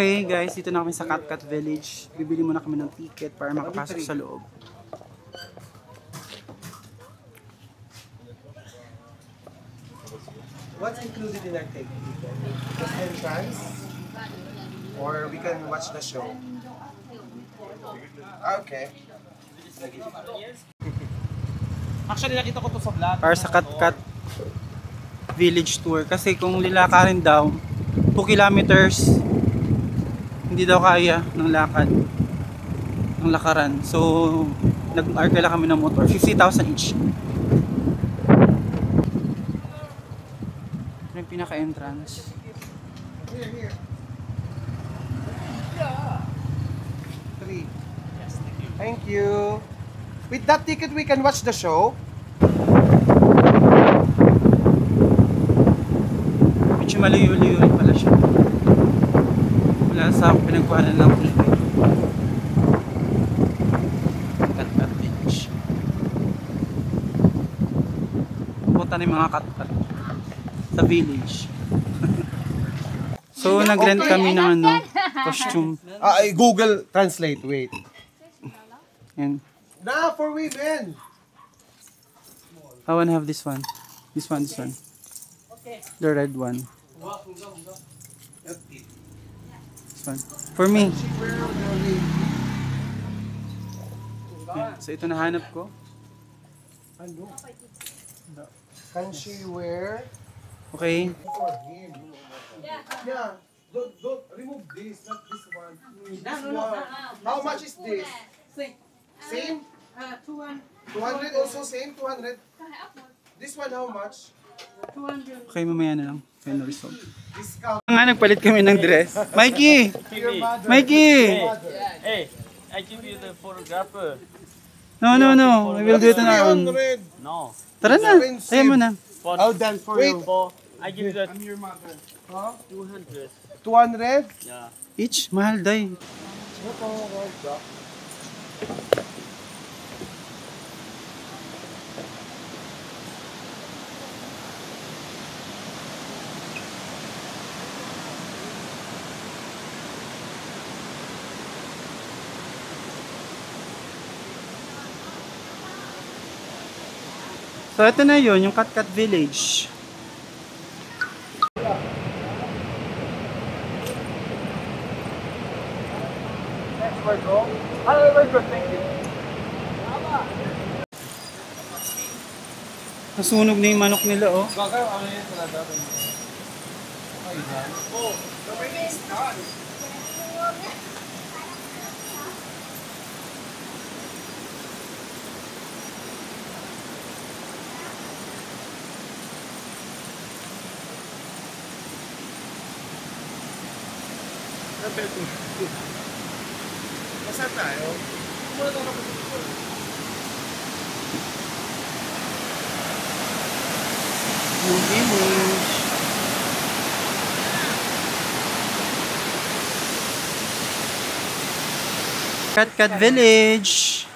Okay guys, dito na kami sa Katkat Village. Bibili muna kami ng ticket para makapasok sa loob. What's included in our ticket? Just entrance? Or we can watch the show? Okay. Actually, nakita ko to sa vlog. Para sa Katkat Village Tour. Kasi kung lilakarin daw, 2 kilometers, hindi daw kaya ng lakad. Ng lakaran. So, nag-arkela kami ng motor. 50,000 each. Ito yung pinaka-entrance. Here. 3. Yes, thank you. Thank you. With that ticket, we can watch the show. Medyo malayo-layo rin pala siya. Wala sa pinagkuhanan ng ticket. Katkat Village. Punta na yung mga katkat sa village. So, nag-rent kami ng costume. Google Translate, wait. Yan. Nah, for women. I wanna have this one. This one. The red one. This one. For me. Yan. So, ito nahanap ko. Ano? Can she wear? Okay. For him. Yeah. Don't remove this, not this one. This one. How much is this? Same? 200 also same? 200? This one how much? Okay, mamaya na lang. Final result. Discount. Nga, nagpalit kami ng dress. Mikey! Mikey! Hey, I give you the photographer. No. We will do it on our own. 300. No. Tara na. Tayo mo na. I'll dance for you. I give you that I'm your mother. Huh? 200. 200? Yeah. Each? Mahal, day. So, ito na yun, yung Katkat Village. Next word go. Thank you. Nasunog na yung manok nila, oh. Gagawin ano yun talaga? Ay, yan. Oh, the wedding is done. Nasaan tayo? Mula na ako dito. Yung village. Katkat Village.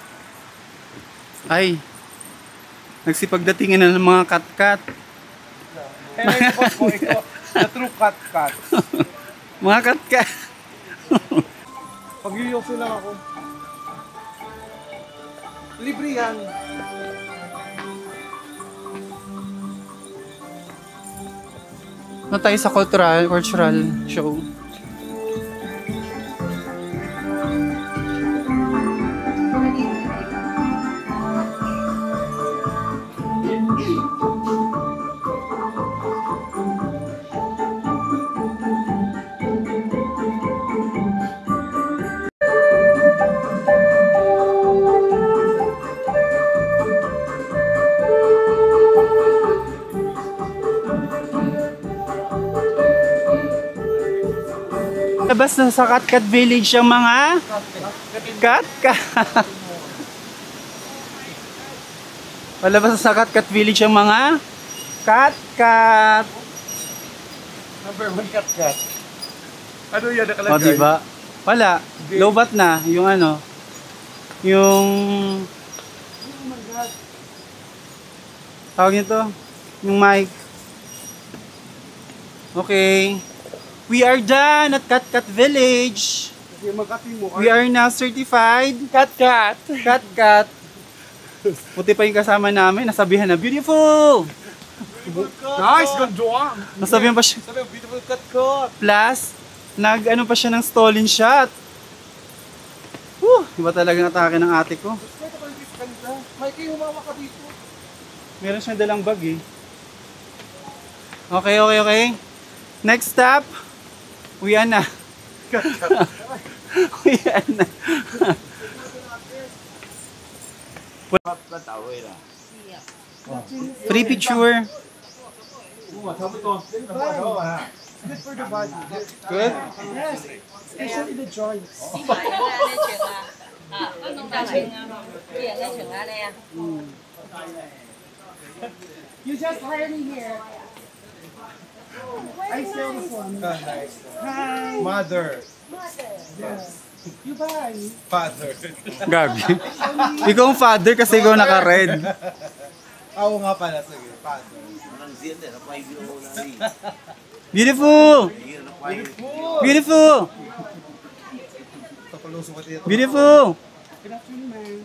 Ay. Nagsipagdatingin na ng mga katkat. Kaya yung boss ko, ikaw, the true cat. Mga katkat. Pag-yuyokso lang ako. Libre yan. Na tayo sa cultural show. Labas na sa Katkat Village ang mga katkat. Palabas na sa Katkat Village ang mga katkat. Number 1 cat. Ano yan nakalagay? O diba? Wala. Lobat na. Yung ano. Yung... Oh my God. Tawag nito. Yung mic. Okay. We are done at Katkat Village. Yung Makati mo. We are now certified Katkat. Katkat. Puti pa yung kasama namin. Nasabihan na, beautiful! Nice, good job. Nasabihan pa siya. Sabi, beautiful cut. Plus, nag-ano pa siya ng stolen shot. Iba talagang atake ng ate ko. Mikey, humawa ka dito. Meron siyang dalang bag eh. Okay. Next stop, uwian na. Uwian na. Free picture. Good for the body. Good? Yes. Especially the joints. 買啦，呢場啊，運動大場啊，啲人呢場啊你啊。 You just hired me here. I sell this one. Nice. Hi. Mother. Yes. You buy. Father. Gabi. Ikaw ang father kasi ikaw naka-red. Oo nga pala, sige. Father. Beautiful! Beautiful! Papalusok ko dito. Beautiful! Good afternoon, ma'am.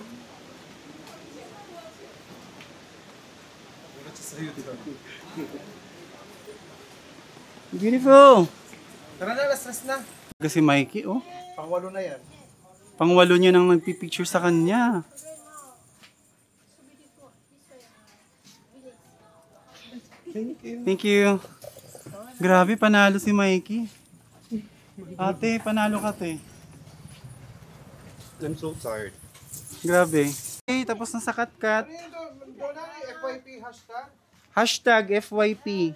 Ulat siya sa YouTube. Beautiful! Tara na, last na. Kasi Mikey, oh. Pangwalo na yan. Pangwalo niya nang nagpipicture sa kanya. Thank you. Grabe, panalo si Mikey. Ate, panalo ka, te. I'm so tired. Grabe. Okay, tapos na sa Katkat. Ano yun doon? FYP hashtag? Hashtag FYP.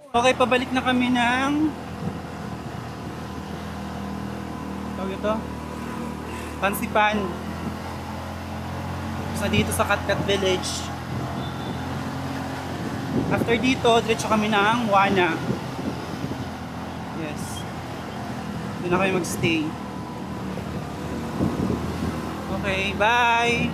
Okay, pabalik na kami ng... Tawag ito? Pansipan. Sa dito sa Katkat Village. After dito, diretso kami ng Wana. Yes. Doon na kami magstay. Okay, bye!